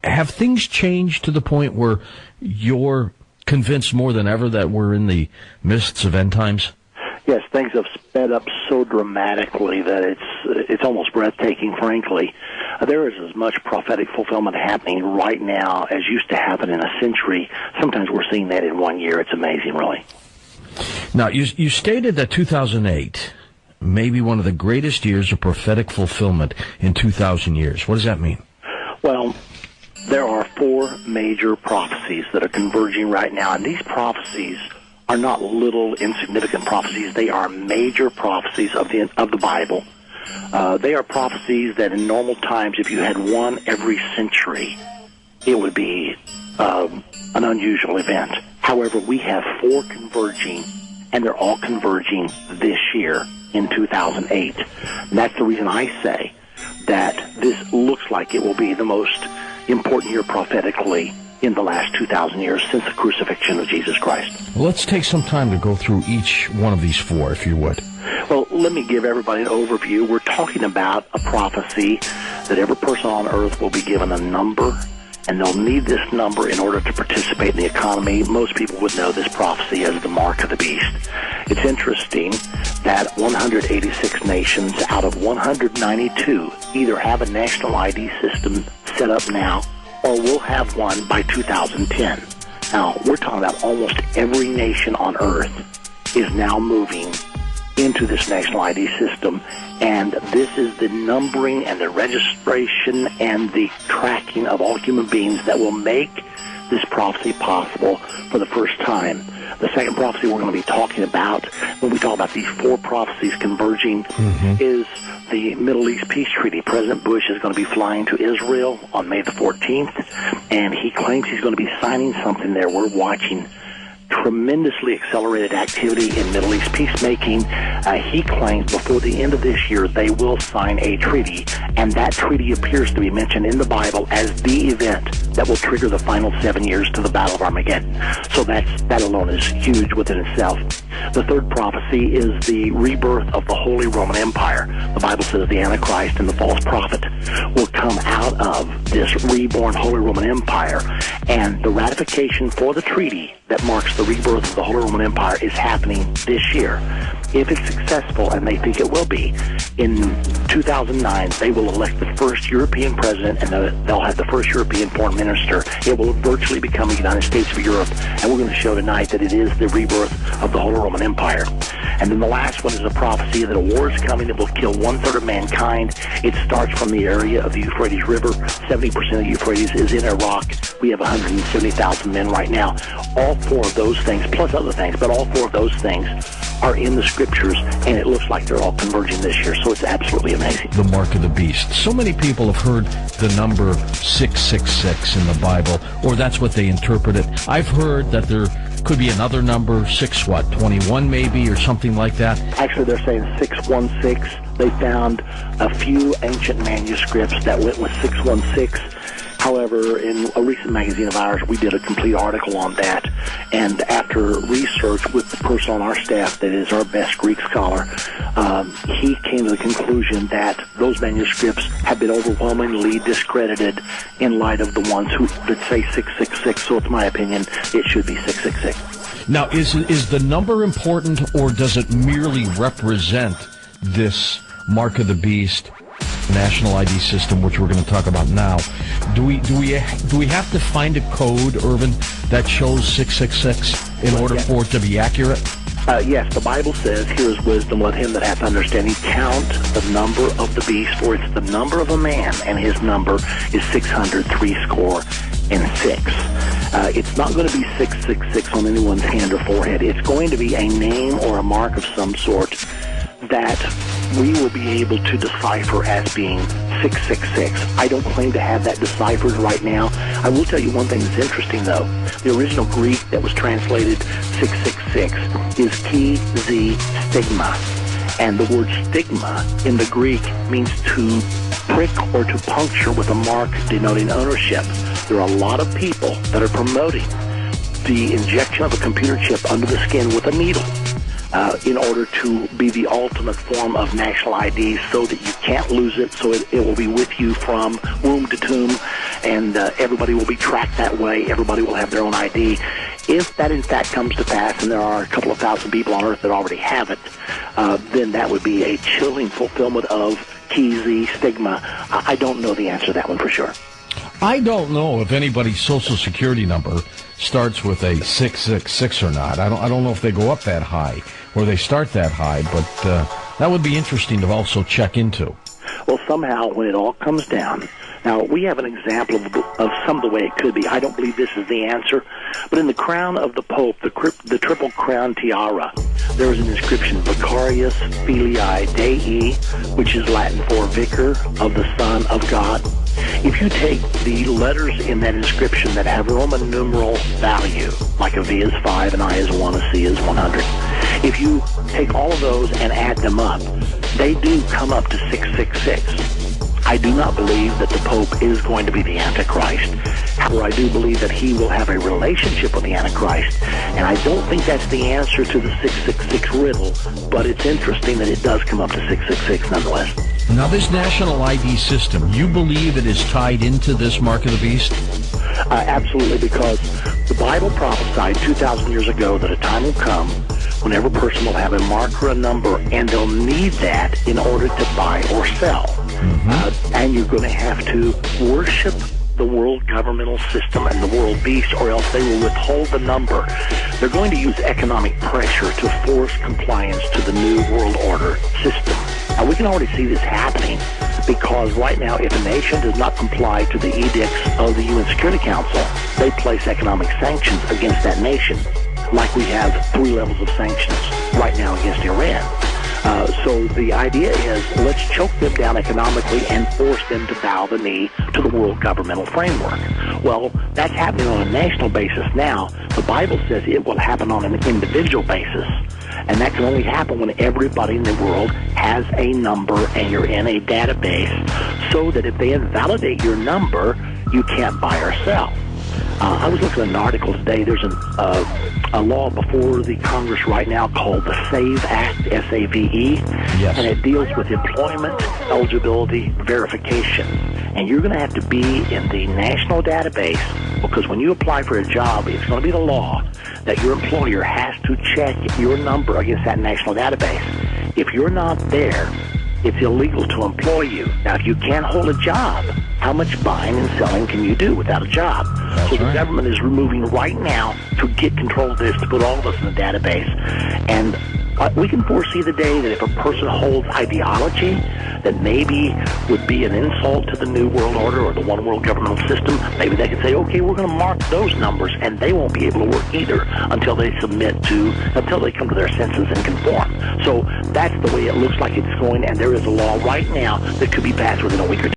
have things changed to the point where you're convinced more than ever that we're in the midst of end times? Yes, things have sped up so dramatically that it's almost breathtaking, frankly. There is as much prophetic fulfillment happening right now as used to happen in a century. Sometimes we're seeing that in 1 year. It's amazing, really. Now, you stated that 2008 may be one of the greatest years of prophetic fulfillment in 2,000 years. What does that mean? Well, there are 4 major prophecies that are converging right now, and these prophecies are not little insignificant prophecies. They are major prophecies of the Bible. They are prophecies that in normal times, if you had one every century, it would be an unusual event. However, we have 4 converging, and they're all converging this year in 2008. And that's the reason I say that this looks like it will be the most important year prophetically in the last 2,000 years since the crucifixion of Jesus Christ. Well, let's take some time to go through each one of these 4, if you would. Well, let me give everybody an overview. We're talking about a prophecy that every person on earth will be given a number, and they'll need this number in order to participate in the economy. Most people would know this prophecy as the mark of the beast. It's interesting that 186 nations out of 192 either have a national ID system set up now or will have one by 2010. Now, we're talking about almost every nation on earth is now moving into this national ID system, and this is the numbering and the registration and the tracking of all human beings that will make this prophecy possible for the first time. The second prophecy we're going to be talking about when we talk about these 4 prophecies converging is the Middle East Peace Treaty. President Bush is going to be flying to Israel on May the 14th, and he claims he's going to be signing something there. We're watching tremendously accelerated activity in Middle East peacemaking. He claims before the end of this year they will sign a treaty, and that treaty appears to be mentioned in the Bible as the event that will trigger the final 7 years to the Battle of Armageddon. So that alone is huge within itself. The third prophecy is the rebirth of the Holy Roman Empire. The Bible says the Antichrist and the false prophet will come out of this reborn Holy Roman Empire, and the ratification for the treaty that marks the rebirth of the Holy Roman Empire is happening this year. If it's successful, and they think it will be, in 2009, they will elect the first European president, and they'll have the first European foreign minister. It will virtually become the United States of Europe, and we're going to show tonight that it is the rebirth of the Holy Roman Empire. And then the last one is a prophecy that a war is coming that will kill 1/3 of mankind. It starts from the area of the Euphrates River. 70% of the Euphrates is in Iraq. We have 170,000 men right now. All 4 of those things, plus other things, but all 4 of those things are in the scriptures, and it looks like they're all converging this year, so it's absolutely amazing. The mark of the beast. So many people have heard the number 666 in the Bible, or that's what they interpret it. I've heard that there could be another number, 21 maybe, or something like that. Actually, they're saying 616. They found a few ancient manuscripts that went with 616. However, in a recent magazine of ours, we did a complete article on that, and after research with the person on our staff that is our best Greek scholar, he came to the conclusion that those manuscripts have been overwhelmingly discredited in light of the ones that say 666, so it's my opinion it should be 666. Now, is the number important, or does it merely represent this mark of the beast national ID system, which we're going to talk about now? Do we have to find a code, Irvin, that shows 666 in order for it to be accurate? Yes, the Bible says, "Here is wisdom, let him that hath understanding count the number of the beast, for it's the number of a man, and his number is 666." It's not going to be 666 on anyone's hand or forehead. It's going to be a name or a mark of some sort that we will be able to decipher as being 666. I don't claim to have that deciphered right now. I will tell you one thing that's interesting, though. The original Greek that was translated 666 is chi zi stigma. And the word stigma in the Greek means to prick or to puncture with a mark denoting ownership. There are a lot of people that are promoting the injection of a computer chip under the skin with a needle in order to be the ultimate form of national ID, so that you can't lose it, so it will be with you from womb to tomb. and everybody will be tracked that way. Everybody will have their own ID. If that in fact comes to pass, and there are a couple of thousand people on Earth that already have it, then that would be a chilling fulfillment of Key stigma. I don't know the answer to that one for sure. I don't know if anybody's Social Security number starts with a 666 or not. I don't know if they go up that high or they start that high, but that would be interesting to also check into. Well, somehow, when it all comes down, now we have an example of some of the way it could be. I don't believe this is the answer, but in the crown of the Pope, the triple crown tiara, there is an inscription, Vicarius Filii Dei, which is Latin for Vicar of the Son of God. If you take the letters in that inscription that have Roman numeral value, like a V is 5, an I is 1, a C is 100, if you take all of those and add them up, they do come up to 666. I do not believe that the Pope is going to be the Antichrist. However, I do believe that he will have a relationship with the Antichrist, and I don't think that's the answer to the 666 riddle, but it's interesting that it does come up to 666 nonetheless. Now, this national ID system, you believe it is tied into this Mark of the Beast? Absolutely, because the Bible prophesied 2,000 years ago that a time will come when every person will have a mark or a number, and they'll need that in order to buy or sell. And you're going to have to worship the world governmental system and the world beast, or else they will withhold the number. They're going to use economic pressure to force compliance to the new world order system. Now, we can already see this happening, because right now, if a nation does not comply to the edicts of the UN Security Council, they place economic sanctions against that nation, like we have 3 levels of sanctions right now against Iran. So the idea is, let's choke them down economically and force them to bow the knee to the world governmental framework. Well, that's happening on a national basis now. The Bible says it will happen on an individual basis. And that can only happen when everybody in the world has a number and you're in a database, so that if they invalidate your number, you can't buy or sell. I was looking at an article today. There's a law before the Congress right now called the SAVE Act, S-A-V-E, yes. And it deals with employment eligibility verification. And you're going to have to be in the national database, because when you apply for a job, it's going to be the law that your employer has to check your number against that national database. If you're not there, it's illegal to employ you. Now, if you can't hold a job, how much buying and selling can you do without a job? That's so the right. government is removing right now to get control of this, to put all of us in the database. And we can foresee the day that if a person holds ideology that maybe would be an insult to the New World Order or the One World Governmental System, maybe they could say, okay, we're going to mark those numbers, and they won't be able to work either until they come to their senses and conform. So that's the way it looks like it's going, and there is a law right now that could be passed within a week or two.